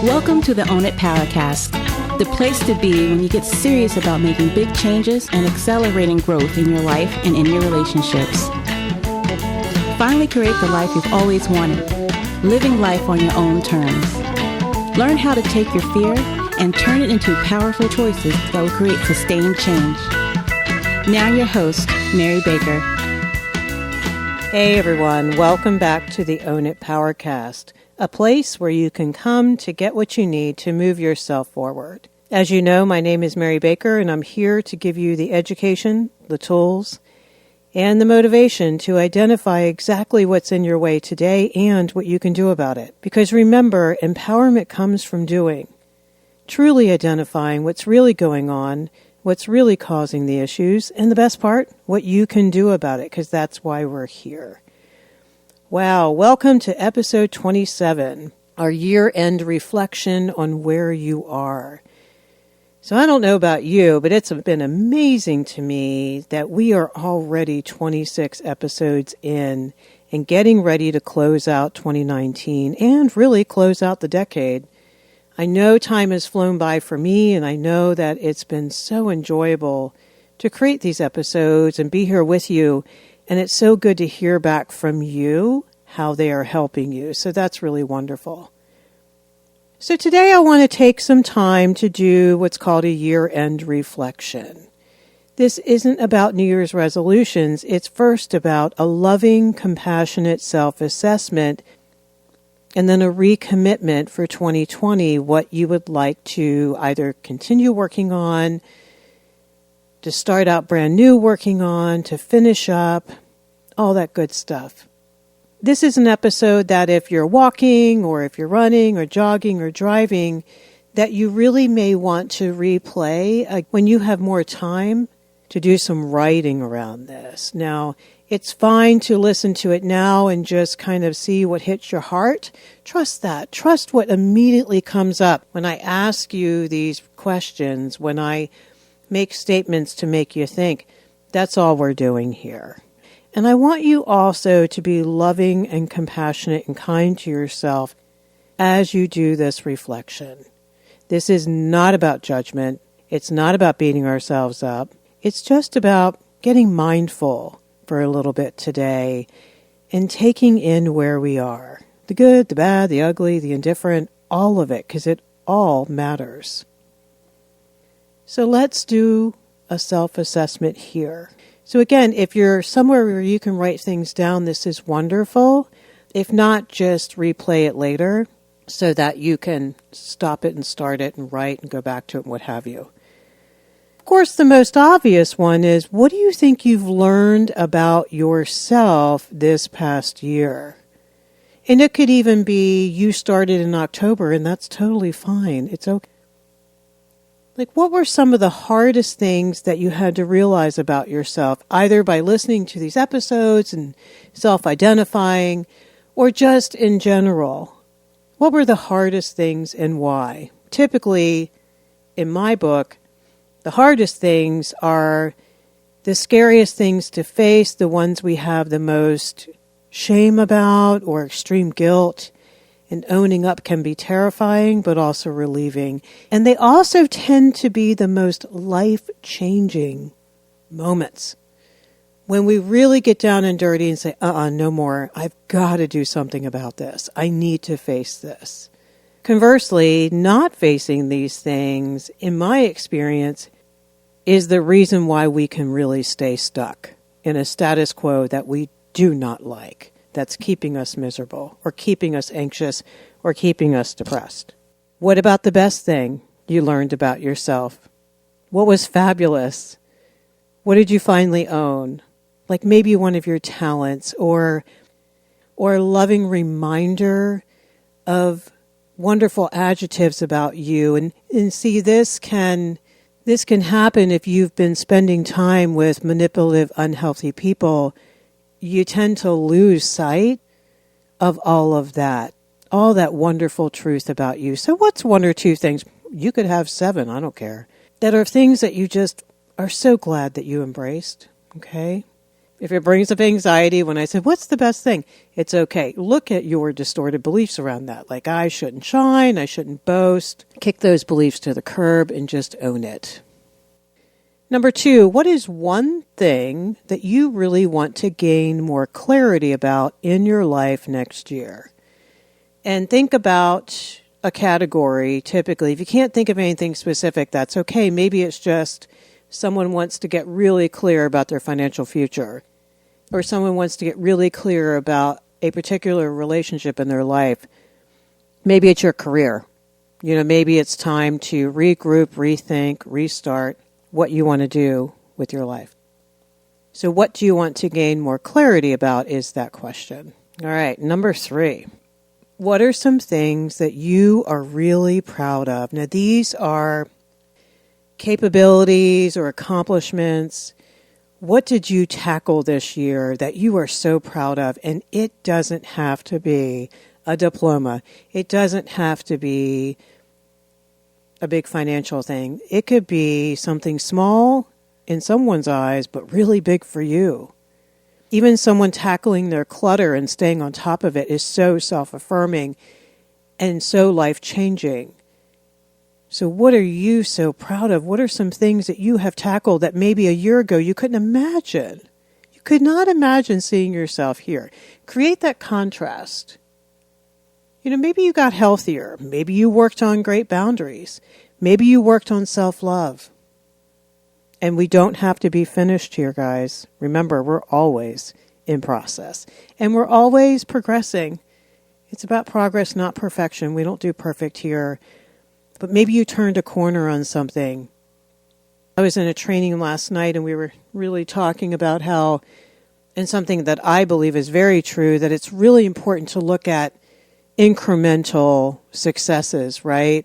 Welcome to the Own It Powercast, the place to be when you get serious about making big changes and accelerating growth in your life and in your relationships. Finally create the life you've always wanted, living life on your own terms. Learn how to take your fear and turn it into powerful choices that will create sustained change. Now your host, Mary Baker. Hey everyone, welcome back to the Own It Powercast, a place where you can come to get what you need to move yourself forward. As you know, my name is Mary Baker, and I'm here to give you the education, the tools, and the motivation to identify exactly what's in your way today and what you can do about it. Because remember, empowerment comes from doing. Truly identifying what's really going on, what's really causing the issues, and the best part, what you can do about it, because that's why we're here. Wow, welcome to episode 27, our year-end reflection on where you are. So I don't know about you, but it's been amazing to me that we are already 26 episodes in and getting ready to close out 2019 and really close out the decade. I know time has flown by for me, and I know that it's been so enjoyable to create these episodes and be here with you. And it's so good to hear back from you how they are helping you. So that's really wonderful. So today I want to take some time to do what's called a year-end reflection. This isn't about New Year's resolutions. It's first about a loving, compassionate self-assessment and then a recommitment for 2020, what you would like to either continue working on, to start out brand new working on, to finish up, all that good stuff. This is an episode that if you're walking or if you're running or jogging or driving, that you really may want to replay when you have more time to do some writing around this. Now, it's fine to listen to it now and just kind of see what hits your heart. Trust that. Trust what immediately comes up when I ask you these questions, when I make statements to make you think. That's all we're doing here. And I want you also to be loving and compassionate and kind to yourself as you do this reflection. This is not about judgment. It's not about beating ourselves up. It's just about getting mindful for a little bit today and taking in where we are. The good, the bad, the ugly, the indifferent, all of it, because it all matters. So let's do a self-assessment here. So again, if you're somewhere where you can write things down, this is wonderful. If not, just replay it later so that you can stop it and start it and write and go back to it and what have you. Of course, the most obvious one is, what do you think you've learned about yourself this past year? And it could even be you started in October, and that's totally fine. It's okay. Like, what were some of the hardest things that you had to realize about yourself, either by listening to these episodes and self-identifying, or just in general? What were the hardest things and why? Typically, in my book, the hardest things are the scariest things to face, the ones we have the most shame about or extreme guilt. And owning up can be terrifying, but also relieving. And they also tend to be the most life-changing moments. When we really get down and dirty and say, no more. I've got to do something about this. I need to face this. Conversely, not facing these things, in my experience, is the reason why we can really stay stuck in a status quo that we do not like. That's keeping us miserable or keeping us anxious or keeping us depressed. What about the best thing you learned about yourself? What was fabulous? What did you finally own? Like maybe one of your talents or a loving reminder of wonderful adjectives about you. And see, this can happen if you've been spending time with manipulative, unhealthy people. You tend to lose sight of all of that, all that wonderful truth about you. So what's one or two things? You could have 7, I don't care, that are things that you just are so glad that you embraced, okay? If it brings up anxiety, when I say, what's the best thing? It's okay. Look at your distorted beliefs around that. Like, I shouldn't shine, I shouldn't boast. Kick those beliefs to the curb and just own it. Number 2, what is one thing that you really want to gain more clarity about in your life next year? And think about a category, typically. If you can't think of anything specific, that's okay. Maybe it's just someone wants to get really clear about their financial future, or someone wants to get really clear about a particular relationship in their life. Maybe it's your career. Maybe it's time to regroup, rethink, restart what you want to do with your life. So what do you want to gain more clarity about is that question. All right, number 3. What are some things that you are really proud of? Now, these are capabilities or accomplishments. What did you tackle this year that you are so proud of? And it doesn't have to be a diploma. It doesn't have to be a big financial thing. It could be something small in someone's eyes, but really big for you. Even someone tackling their clutter and staying on top of it is so self-affirming and so life-changing. So what are you so proud of? What are some things that you have tackled that maybe a year ago you couldn't imagine? You could not imagine seeing yourself here. Create that contrast. Maybe you got healthier. Maybe you worked on great boundaries. Maybe you worked on self-love. And we don't have to be finished here, guys. Remember, we're always in process. And we're always progressing. It's about progress, not perfection. We don't do perfect here. But maybe you turned a corner on something. I was in a training last night and we were really talking about how, and something that I believe is very true, that it's really important to look at incremental successes, right?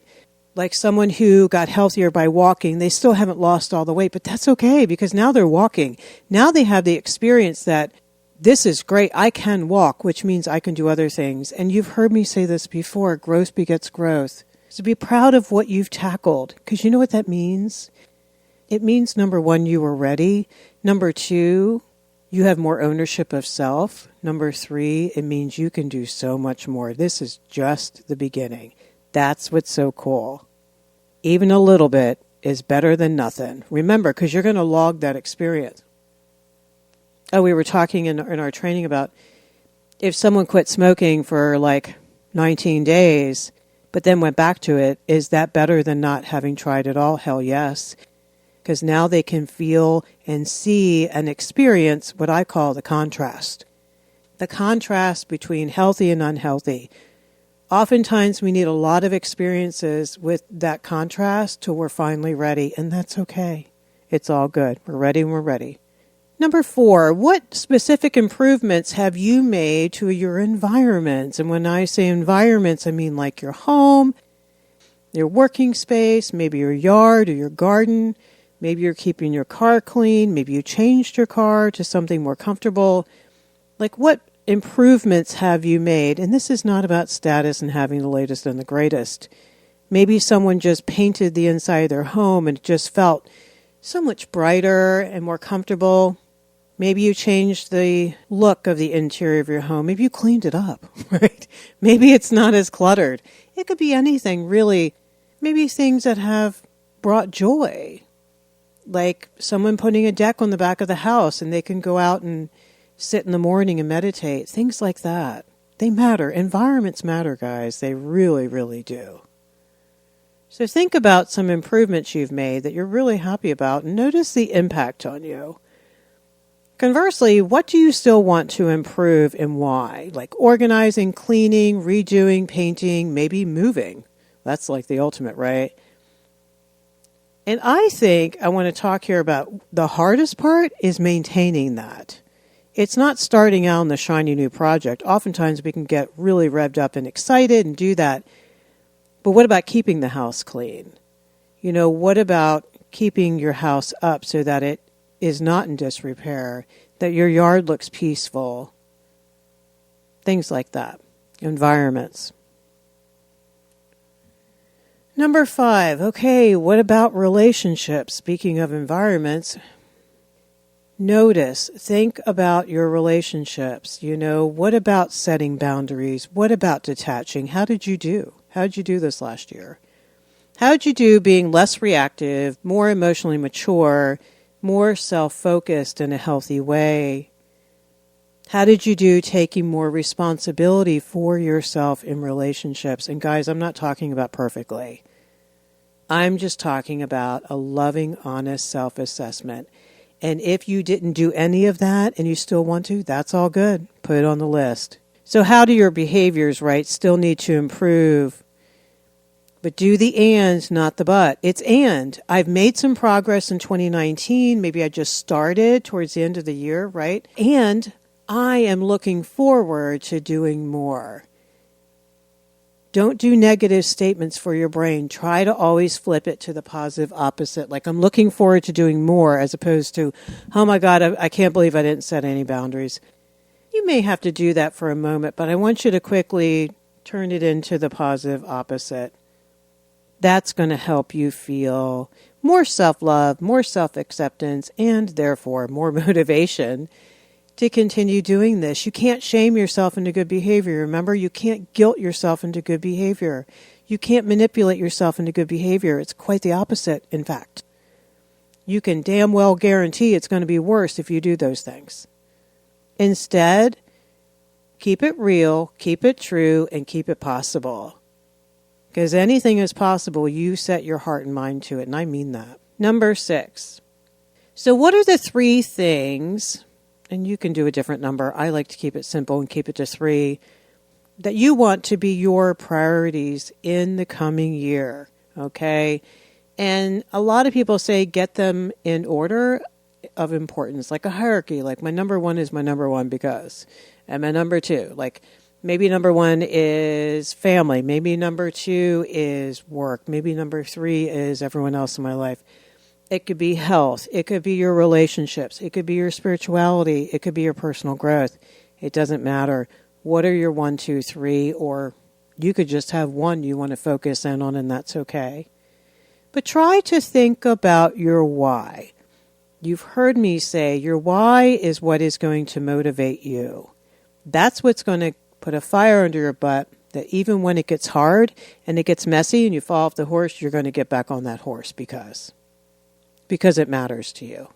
Like someone who got healthier by walking, they still haven't lost all the weight, but that's okay because now they're walking. Now they have the experience that this is great. I can walk, which means I can do other things. And you've heard me say this before, growth begets growth. So be proud of what you've tackled, because you know what that means? It means, number 1, you were ready. Number 2, you have more ownership of self. Number 3, it means you can do so much more. This is just the beginning. That's what's so cool. Even a little bit is better than nothing. Remember, because you're going to log that experience. Oh, we were talking in our training about if someone quit smoking for like 19 days, but then went back to it, is that better than not having tried it all? Hell yes. Because now they can feel and see and experience what I call the contrast. The contrast between healthy and unhealthy. Oftentimes we need a lot of experiences with that contrast till we're finally ready, and that's okay. It's all good. We're ready when we're ready. Number 4, what specific improvements have you made to your environments? And when I say environments, I mean like your home, your working space, maybe your yard or your garden. Maybe you're keeping your car clean. Maybe you changed your car to something more comfortable. Like what improvements have you made? And this is not about status and having the latest and the greatest. Maybe someone just painted the inside of their home and it just felt so much brighter and more comfortable. Maybe you changed the look of the interior of your home. Maybe you cleaned it up, right? Maybe it's not as cluttered. It could be anything, really. Maybe things that have brought joy, like someone putting a deck on the back of the house and they can go out and sit in the morning and meditate. Things like that. They matter. Environments matter, guys. They really, really do. So think about some improvements you've made that you're really happy about and notice the impact on you. Conversely, what do you still want to improve and why? Like organizing, cleaning, redoing, painting, maybe moving. That's like the ultimate, right? And I think I want to talk here about the hardest part is maintaining that. It's not starting out on the shiny new project. Oftentimes we can get really revved up and excited and do that. But what about keeping the house clean? What about keeping your house up so that it is not in disrepair, that your yard looks peaceful? Things like that. Environments. Number 5, okay, what about relationships? Speaking of environments, Notice, think about your relationships. What about setting boundaries? What about detaching? How did you do? How did you do this last year? How did you do being less reactive, more emotionally mature, more self-focused in a healthy way? How did you do taking more responsibility for yourself in relationships? And guys, I'm not talking about perfectly. I'm just talking about a loving, honest self-assessment. And if you didn't do any of that and you still want to, that's all good. Put it on the list. So how do your behaviors, right, still need to improve? But do the and, not the but. It's and. I've made some progress in 2019. Maybe I just started towards the end of the year, right? And I am looking forward to doing more. Don't do negative statements for your brain. Try to always flip it to the positive opposite. Like, I'm looking forward to doing more, as opposed to, oh my God, I can't believe I didn't set any boundaries. You may have to do that for a moment, but I want you to quickly turn it into the positive opposite. That's going to help you feel more self-love, more self-acceptance, and therefore more motivation to continue doing this. You can't shame yourself into good behavior. Remember, you can't guilt yourself into good behavior. You can't manipulate yourself into good behavior. It's quite the opposite, in fact. You can damn well guarantee it's going to be worse if you do those things. Instead, keep it real, keep it true, and keep it possible. Because anything is possible, you set your heart and mind to it, and I mean that. Number 6. So what are the 3 things, and you can do a different number, I like to keep it simple and keep it to 3, that you want to be your priorities in the coming year, okay? And a lot of people say get them in order of importance, like a hierarchy, like my number 1 is my number 1 because, and my number 2, like maybe number 1 is family. Maybe number 2 is work. Maybe number 3 is everyone else in my life. It could be health. It could be your relationships. It could be your spirituality. It could be your personal growth. It doesn't matter. What are your 1, 2, 3? Or you could just have one you want to focus in on, and that's okay. But try to think about your why. You've heard me say your why is what is going to motivate you. That's what's going to put a fire under your butt, that even when it gets hard and it gets messy and you fall off the horse, you're going to get back on that horse because it matters to you.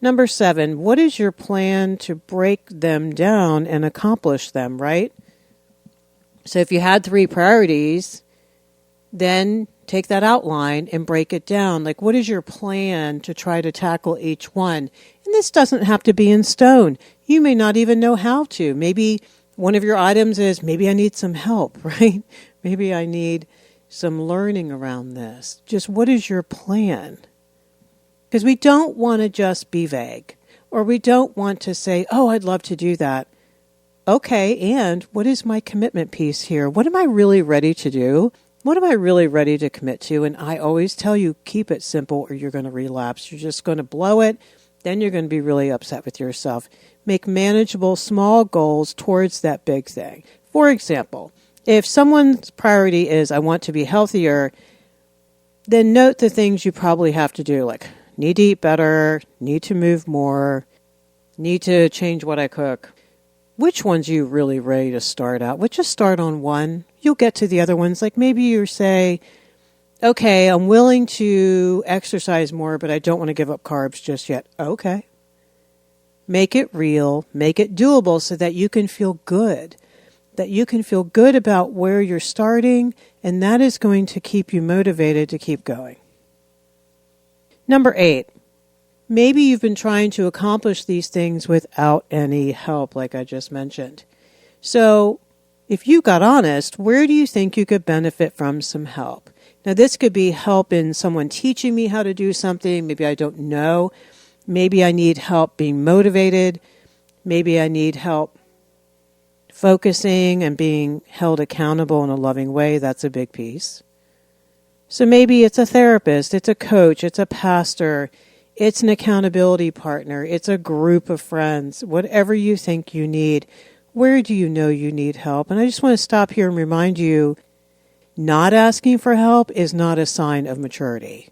Number 7, what is your plan to break them down and accomplish them, right? So if you had 3 priorities, then take that outline and break it down. Like, what is your plan to try to tackle each one? And this doesn't have to be in stone. You may not even know how to. Maybe one of your items is, maybe I need some help, right? Maybe I need some learning around this. Just what is your plan? Because we don't want to just be vague, or we don't want to say, oh, I'd love to do that. Okay, and what is my commitment piece here? What am I really ready to do? What am I really ready to commit to? And I always tell you, keep it simple or you're going to relapse. You're just going to blow it. Then you're going to be really upset with yourself. Make manageable small goals towards that big thing. For example, if someone's priority is, I want to be healthier, then note the things you probably have to do, like need to eat better, need to move more, need to change what I cook. Which ones are you really ready to start out with? Just start on one. You'll get to the other ones. Like maybe you say, okay, I'm willing to exercise more, but I don't want to give up carbs just yet. Okay. Make it real, make it doable so that you can feel good, that you can feel good about where you're starting, and that is going to keep you motivated to keep going. Number 8, maybe you've been trying to accomplish these things without any help, like I just mentioned. So if you got honest, where do you think you could benefit from some help? Now, this could be help in someone teaching me how to do something. Maybe I don't know. Maybe I need help being motivated. Maybe I need help focusing and being held accountable in a loving way. That's a big piece. So maybe it's a therapist, it's a coach, it's a pastor, it's an accountability partner, it's a group of friends, whatever you think you need. Where do you know you need help? And I just want to stop here and remind you, not asking for help is not a sign of maturity.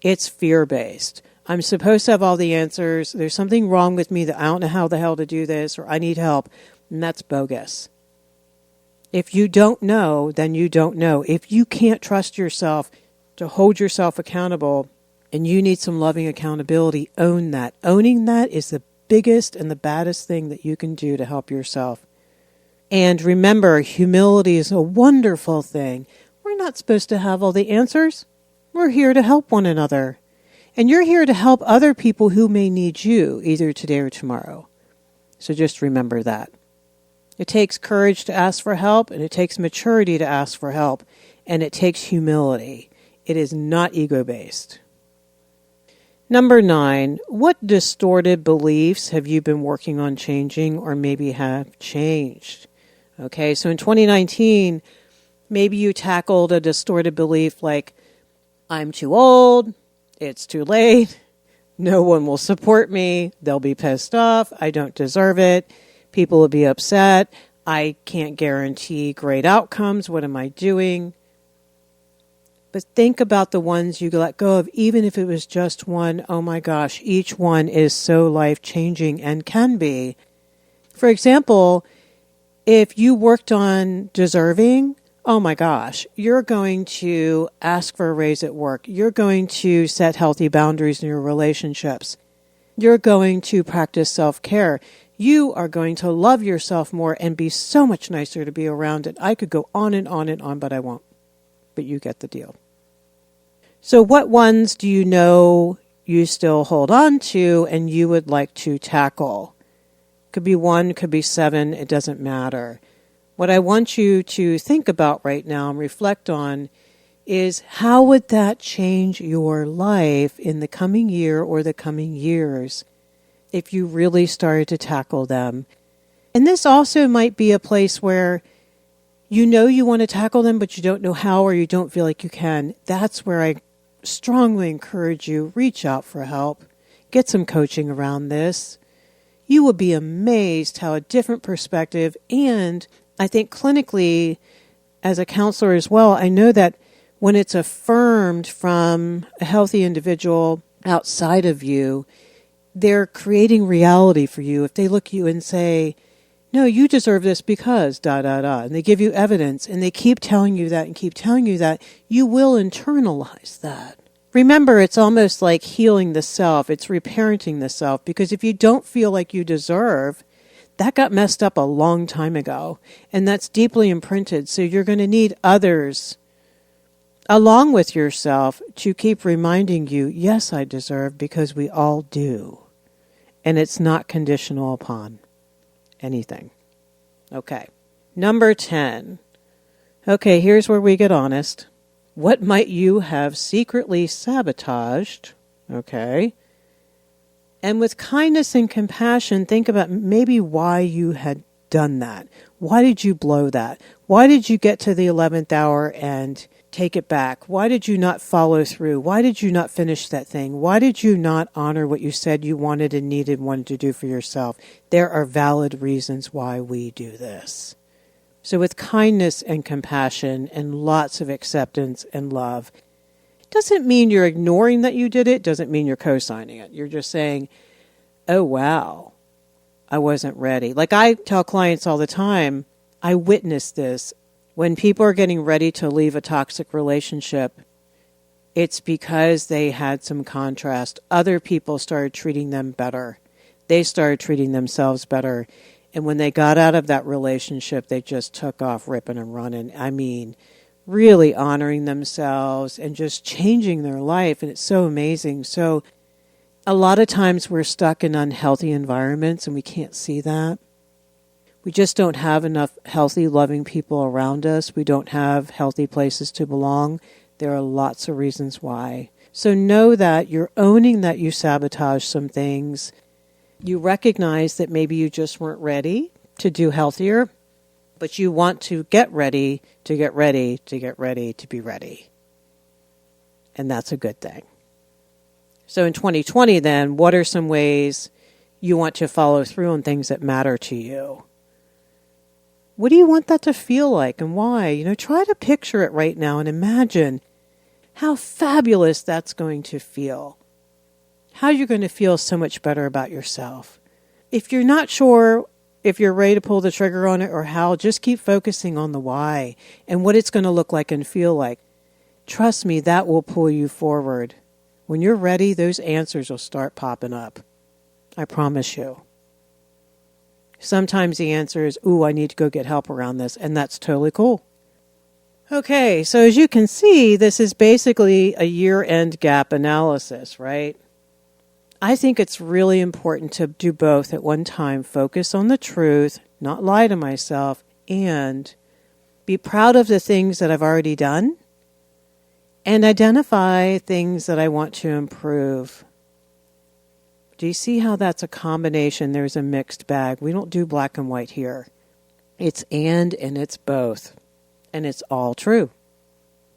It's fear-based. I'm supposed to have all the answers. There's something wrong with me that I don't know how the hell to do this, or I need help. And that's bogus. If you don't know, then you don't know. If you can't trust yourself to hold yourself accountable and you need some loving accountability, own that. Owning that is the biggest and the baddest thing that you can do to help yourself. And remember, humility is a wonderful thing. We're not supposed to have all the answers. We're here to help one another. And you're here to help other people who may need you, either today or tomorrow. So just remember that. It takes courage to ask for help, and it takes maturity to ask for help, and it takes humility. It is not ego-based. Number 9, what distorted beliefs have you been working on changing or maybe have changed? Okay, so in 2019, maybe you tackled a distorted belief like, I'm too old, it's too late, no one will support me, they'll be pissed off, I don't deserve it, people will be upset, I can't guarantee great outcomes, what am I doing? But think about the ones you let go of, even if it was just one. Oh my gosh, each one is so life-changing and can be. For example, if you worked on deserving, oh my gosh, you're going to ask for a raise at work. You're going to set healthy boundaries in your relationships. You're going to practice self-care. You are going to love yourself more and be so much nicer to be around. And I could go on and on and on, but I won't. But you get the deal. So what ones do you know you still hold on to and you would like to tackle? Could be 1, could be 7, it doesn't matter. What I want you to think about right now and reflect on is how would that change your life in the coming year or the coming years if you really started to tackle them? And this also might be a place where you know you want to tackle them, but you don't know how or you don't feel like you can. That's where I strongly encourage you, reach out for help. Get some coaching around this. You will be amazed how a different perspective, and I think clinically, as a counselor as well, I know that when it's affirmed from a healthy individual outside of you, they're creating reality for you. If they look at you and say, no, you deserve this because, and they give you evidence, and they keep telling you that and keep telling you that, you will internalize that. Remember, it's almost like healing the self. It's reparenting the self, because if you don't feel like you deserve, that got messed up a long time ago, and that's deeply imprinted. So you're going to need others, along with yourself, to keep reminding you, yes, I deserve, because we all do. And it's not conditional upon anything. Okay. Number 10. Okay, here's where we get honest. What might you have secretly sabotaged? Okay. And with kindness and compassion, think about maybe why you had done that. Why did you blow that? Why did you get to the 11th hour and take it back? Why did you not follow through? Why did you not finish that thing? Why did you not honor what you said you wanted and needed, wanted to do for yourself? There are valid reasons why we do this. So with kindness and compassion and lots of acceptance and love, doesn't mean you're ignoring that you did it, doesn't mean you're co-signing it. You're just saying, oh wow, I wasn't ready. Like I tell clients all the time, I witnessed this. When people are getting ready to leave a toxic relationship, it's because they had some contrast. Other people started treating them better. They started treating themselves better. And when they got out of that relationship, they just took off ripping and running. I mean, really honoring themselves and just changing their life. And it's so amazing. So a lot of times we're stuck in unhealthy environments and we can't see that. We just don't have enough healthy, loving people around us. We don't have healthy places to belong. There are lots of reasons why. So know that you're owning that you sabotage some things. You recognize that maybe you just weren't ready to do healthier, but you want to get ready to get ready to get ready to be ready. And that's a good thing. So in 2020 then, what are some ways you want to follow through on things that matter to you? What do you want that to feel like and why? Try to picture it right now and imagine how fabulous that's going to feel. how you're going to feel so much better about yourself. If you're not sure if you're ready to pull the trigger on it or how, just keep focusing on the why and what it's going to look like and feel like. Trust me, that will pull you forward. When you're ready, those answers will start popping up. I promise you. Sometimes the answer is, ooh, I need to go get help around this, and that's totally cool. Okay, so as you can see, this is basically a year-end gap analysis, right? I think it's really important to do both at one time. Focus on the truth, not lie to myself, and be proud of the things that I've already done and identify things that I want to improve. Do you see how that's a combination? There's a mixed bag. We don't do black and white here. It's and it's both. And it's all true.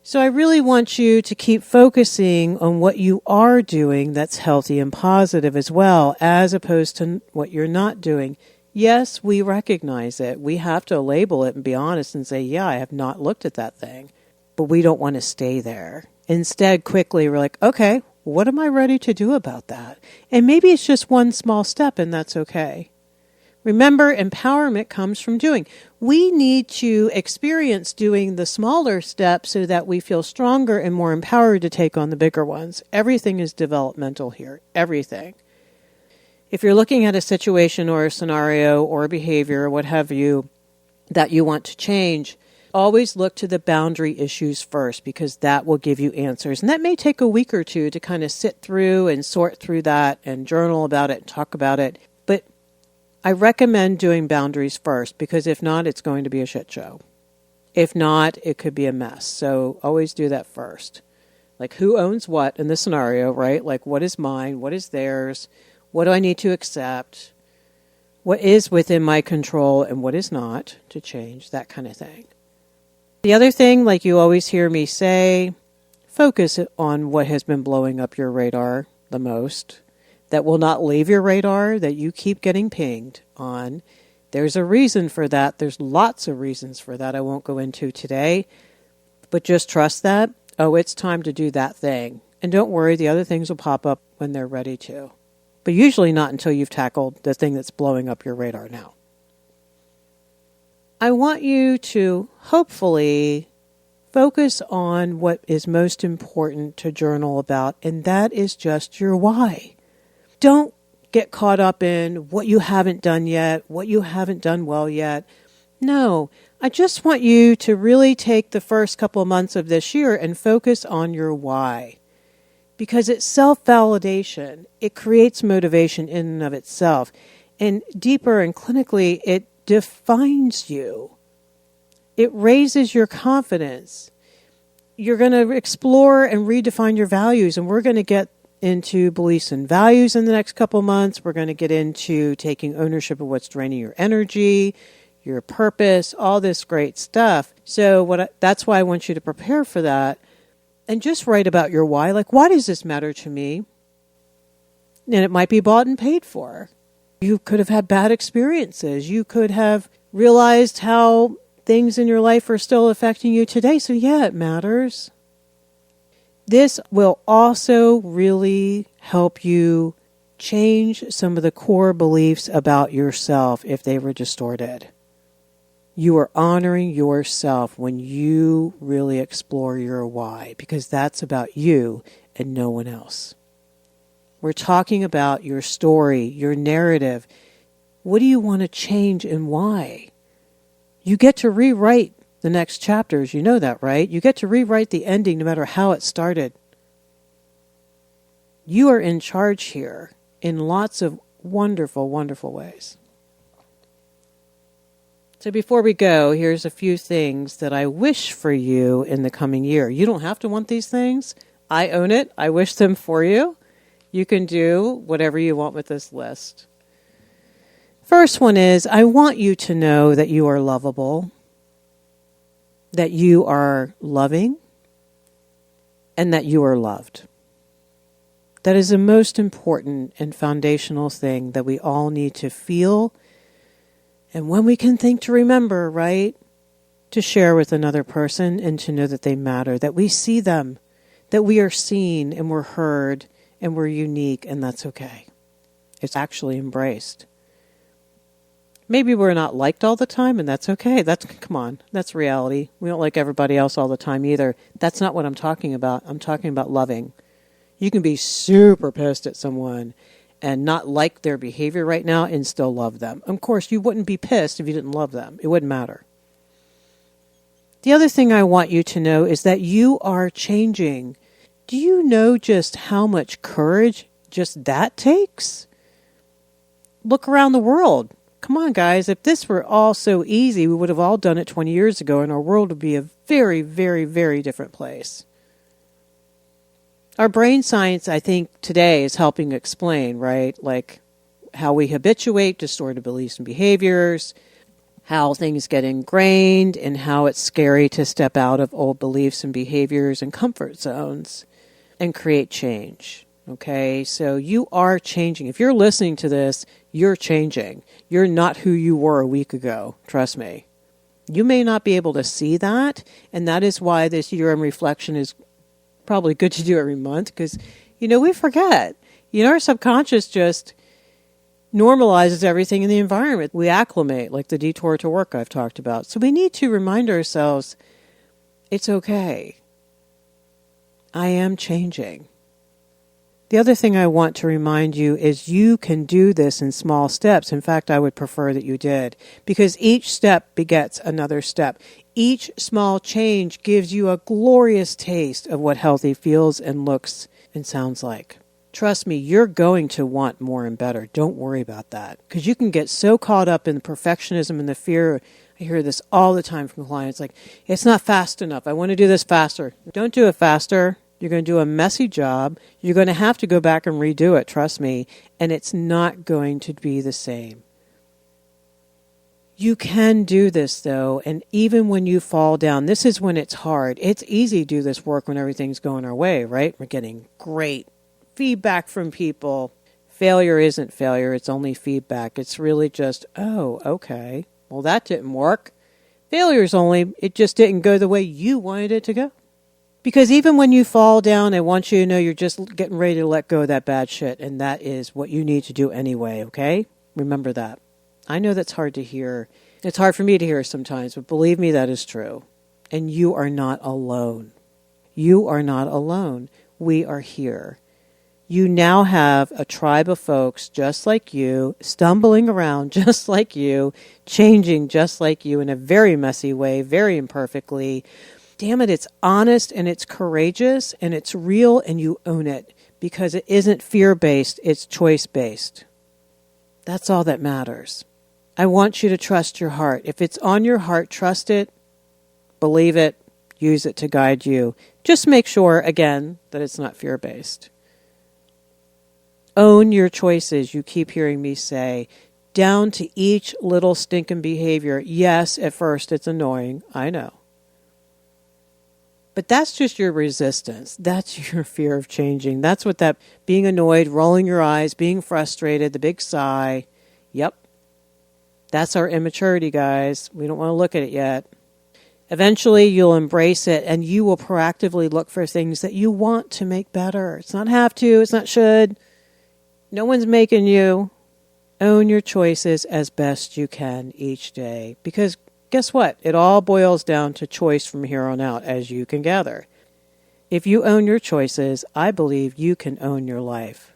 So I really want you to keep focusing on what you are doing that's healthy and positive as well, as opposed to what you're not doing. Yes, we recognize it. We have to label it and be honest and say, yeah, I have not looked at that thing. But we don't want to stay there. Instead, quickly, we're like, okay, what am I ready to do about that? And maybe it's just one small step, and that's okay. Remember, empowerment comes from doing. We need to experience doing the smaller steps so that we feel stronger and more empowered to take on the bigger ones. Everything is developmental here. Everything. If you're looking at a situation or a scenario or a behavior or what have you that you want to change, always look to the boundary issues first, because that will give you answers. And that may take a week or two to kind of sit through and sort through that and journal about it and talk about it. But I recommend doing boundaries first, because if not, it's going to be a shit show. If not, it could be a mess. So always do that first. Like, who owns what in the scenario, right? Like, what is mine? What is theirs? What do I need to accept? What is within my control and what is not to change? That kind of thing. The other thing, like you always hear me say, focus on what has been blowing up your radar the most, that will not leave your radar, that you keep getting pinged on. There's a reason for that. There's lots of reasons for that I won't go into today, but just trust that, oh, it's time to do that thing. And don't worry, the other things will pop up when they're ready to. But usually not until you've tackled the thing that's blowing up your radar now. I want you to hopefully focus on what is most important to journal about, and that is just your why. Don't get caught up in what you haven't done yet, what you haven't done well yet. No, I just want you to really take the first couple of months of this year and focus on your why. Because it's self-validation. It creates motivation in and of itself. And deeper and clinically, it defines you. It raises your confidence. You're going to explore and redefine your values, and we're going to get into beliefs and values in the next couple months. We're going to get into taking ownership of what's draining your energy, your purpose, all this great stuff. So that's why I want you to prepare for that, and just write about your why. Like, why does this matter to me? And it might be bought and paid for. You could have had bad experiences. You could have realized how things in your life are still affecting you today. So yeah, it matters. This will also really help you change some of the core beliefs about yourself if they were distorted. You are honoring yourself when you really explore your why, because that's about you and no one else. We're talking about your story, your narrative. What do you want to change and why? You get to rewrite the next chapters. You know that, right? You get to rewrite the ending no matter how it started. You are in charge here in lots of wonderful, wonderful ways. So before we go, here's a few things that I wish for you in the coming year. You don't have to want these things. I own it. I wish them for you. You can do whatever you want with this list. First one is, I want you to know that you are lovable, that you are loving, and that you are loved. That is the most important and foundational thing that we all need to feel. And when we can think to remember, right, to share with another person and to know that they matter, that we see them, that we are seen and we're heard, and we're unique, and that's okay. It's actually embraced. Maybe we're not liked all the time, and that's okay. Come on, that's reality. We don't like everybody else all the time either. That's not what I'm talking about. I'm talking about loving. You can be super pissed at someone and not like their behavior right now and still love them. Of course, you wouldn't be pissed if you didn't love them. It wouldn't matter. The other thing I want you to know is that you are changing. Do you know just how much courage just that takes? Look around the world. Come on, guys. If this were all so easy, we would have all done it 20 years ago, and our world would be a very, very, very different place. Our brain science, I think, today is helping explain, right? Like how we habituate distorted beliefs and behaviors, how things get ingrained, and how it's scary to step out of old beliefs and behaviors and comfort zones and create change. Okay, so you are changing. If you're listening to this, you're changing. You're not who you were a week ago. Trust me. You may not be able to see that, and that is why this year in reflection is probably good to do every month, because, we forget. Our subconscious just normalizes everything in the environment. We acclimate, like the detour to work I've talked about. So we need to remind ourselves, it's okay. I am changing. The other thing I want to remind you is you can do this in small steps. In fact, I would prefer that you did, because each step begets another step. Each small change gives you a glorious taste of what healthy feels and looks and sounds like. Trust me, you're going to want more and better. Don't worry about that, because you can get so caught up in the perfectionism and the fear. I hear this all the time from clients, like, it's not fast enough. I want to do this faster. Don't do it faster. You're going to do a messy job. You're going to have to go back and redo it, trust me, and it's not going to be the same. You can do this, though, and even when you fall down, this is when it's hard. It's easy to do this work when everything's going our way, right? We're getting great feedback from people. Failure isn't failure. It's only feedback. It's really just, oh, okay. Well, that didn't work. Failure's only, it just didn't go the way you wanted it to go. Because even when you fall down, I want you to know you're just getting ready to let go of that bad shit, and that is what you need to do anyway, okay? Remember that. I know that's hard to hear. It's hard for me to hear sometimes, but believe me, that is true. And you are not alone. You are not alone. We are here. You now have a tribe of folks just like you, stumbling around just like you, changing just like you in a very messy way, very imperfectly. Damn it, it's honest and it's courageous and it's real, and you own it, because it isn't fear-based, it's choice-based. That's all that matters. I want you to trust your heart. If it's on your heart, trust it, believe it, use it to guide you. Just make sure, again, that it's not fear-based. Own your choices, you keep hearing me say, down to each little stinking behavior. Yes, at first it's annoying, I know. But that's just your resistance. That's your fear of changing. That's what that being annoyed, rolling your eyes, being frustrated, the big sigh. Yep. That's our immaturity, guys. We don't want to look at it yet. Eventually, you'll embrace it, and you will proactively look for things that you want to make better. It's not have to. It's not should. No one's making you. Own your choices as best you can each day, because guess what? It all boils down to choice from here on out, as you can gather. If you own your choices, I believe you can own your life.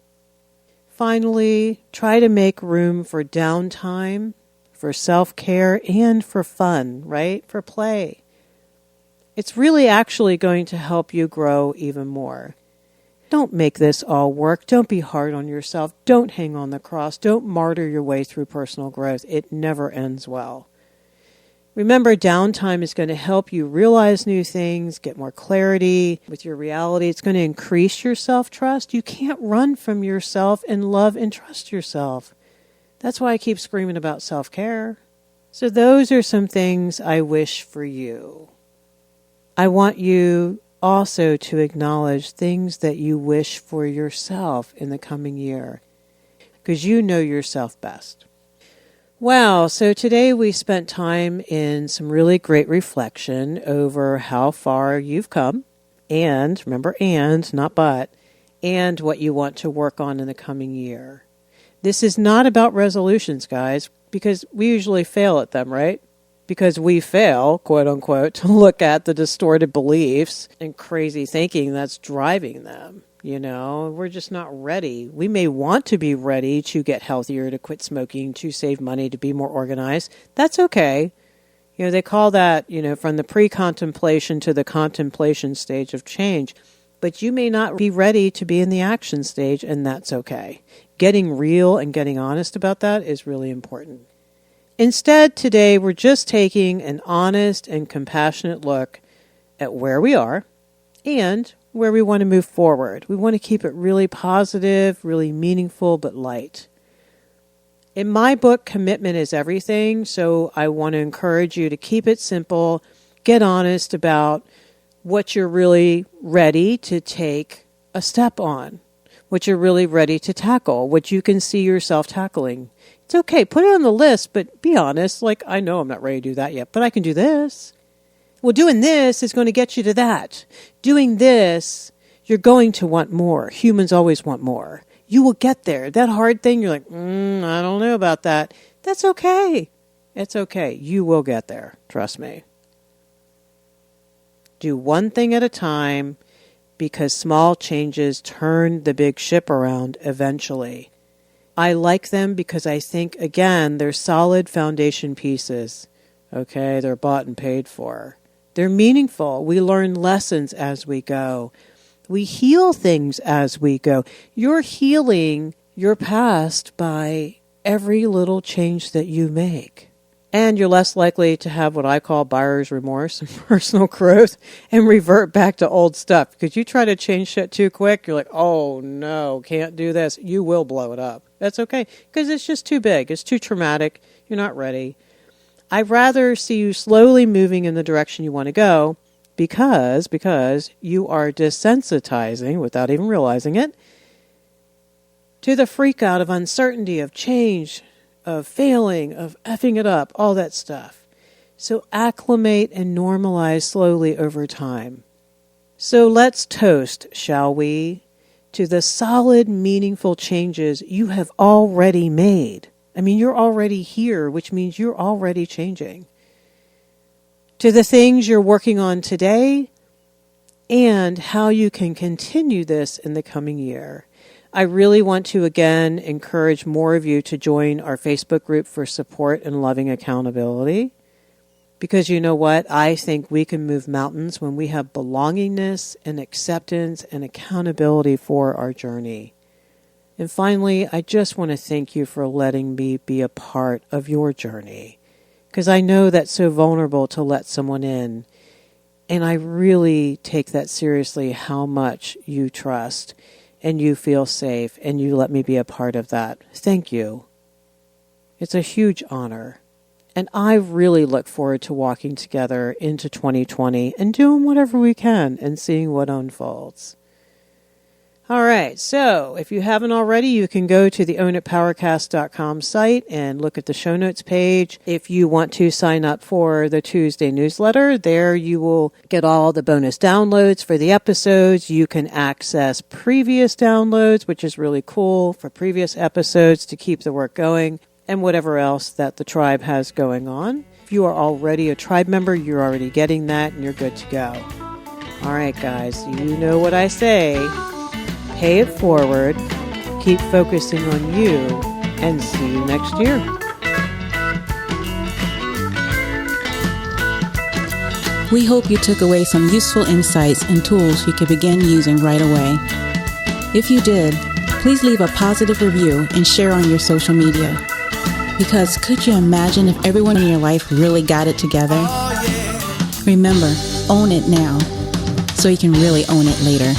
Finally, try to make room for downtime, for self-care, and for fun, right? For play. It's really actually going to help you grow even more. Don't make this all work. Don't be hard on yourself. Don't hang on the cross. Don't martyr your way through personal growth. It never ends well. Remember, downtime is going to help you realize new things, get more clarity with your reality. It's going to increase your self-trust. You can't run from yourself and love and trust yourself. That's why I keep screaming about self-care. So those are some things I wish for you. I want you also to acknowledge things that you wish for yourself in the coming year, because you know yourself best. Wow, so today we spent time in some really great reflection over how far you've come, and, remember, and, not but, and what you want to work on in the coming year. This is not about resolutions, guys, because we usually fail at them, right? Because we fail, quote unquote, to look at the distorted beliefs and crazy thinking that's driving them. We're just not ready. We may want to be ready to get healthier, to quit smoking, to save money, to be more organized. That's okay. They call that, from the pre-contemplation to the contemplation stage of change. But you may not be ready to be in the action stage, and that's okay. Getting real and getting honest about that is really important. Instead, today, we're just taking an honest and compassionate look at where we are and where we want to move forward. We want to keep it really positive, really meaningful, but light. In my book, commitment is everything, so I want to encourage you to keep it simple, get honest about what you're really ready to take a step on, what you're really ready to tackle, what you can see yourself tackling. It's okay, put it on the list, but be honest, I know I'm not ready to do that yet, but I can do this. Well, doing this is going to get you to that. Doing this, you're going to want more. Humans always want more. You will get there. That hard thing, you're like, I don't know about that. That's okay. It's okay. You will get there. Trust me. Do one thing at a time, because small changes turn the big ship around eventually. I like them because I think, again, they're solid foundation pieces. Okay, they're bought and paid for. They're meaningful. We learn lessons as we go. We heal things as we go. You're healing your past by every little change that you make. And you're less likely to have what I call buyer's remorse and personal growth and revert back to old stuff. Because you try to change shit too quick, you're like, oh no, can't do this. You will blow it up. That's okay, because it's just too big. It's too traumatic. You're not ready. I'd rather see you slowly moving in the direction you want to go because you are desensitizing, without even realizing it, to the freak out of uncertainty, of change, of failing, of effing it up, all that stuff. So acclimate and normalize slowly over time. So let's toast, shall we, to the solid, meaningful changes you have already made. I mean, you're already here, which means you're already changing. To the things you're working on today and how you can continue this in the coming year. I really want to, again, encourage more of you to join our Facebook group for support and loving accountability. Because you know what? I think we can move mountains when we have belongingness and acceptance and accountability for our journey. And finally, I just want to thank you for letting me be a part of your journey. Because I know that's so vulnerable to let someone in. And I really take that seriously, how much you trust and you feel safe, and you let me be a part of that. Thank you. It's a huge honor. And I really look forward to walking together into 2020 and doing whatever we can and seeing what unfolds. All right, so if you haven't already, you can go to the ownitpowercast.com site and look at the show notes page. If you want to sign up for the Tuesday newsletter, there you will get all the bonus downloads for the episodes. You can access previous downloads, which is really cool, for previous episodes to keep the work going, and whatever else that the tribe has going on. If you are already a tribe member, you're already getting that and you're good to go. All right, guys, you know what I say. Pay it forward, keep focusing on you, and see you next year. We hope you took away some useful insights and tools you can begin using right away. If you did, please leave a positive review and share on your social media. Because could you imagine if everyone in your life really got it together? Remember, own it now, so you can really own it later.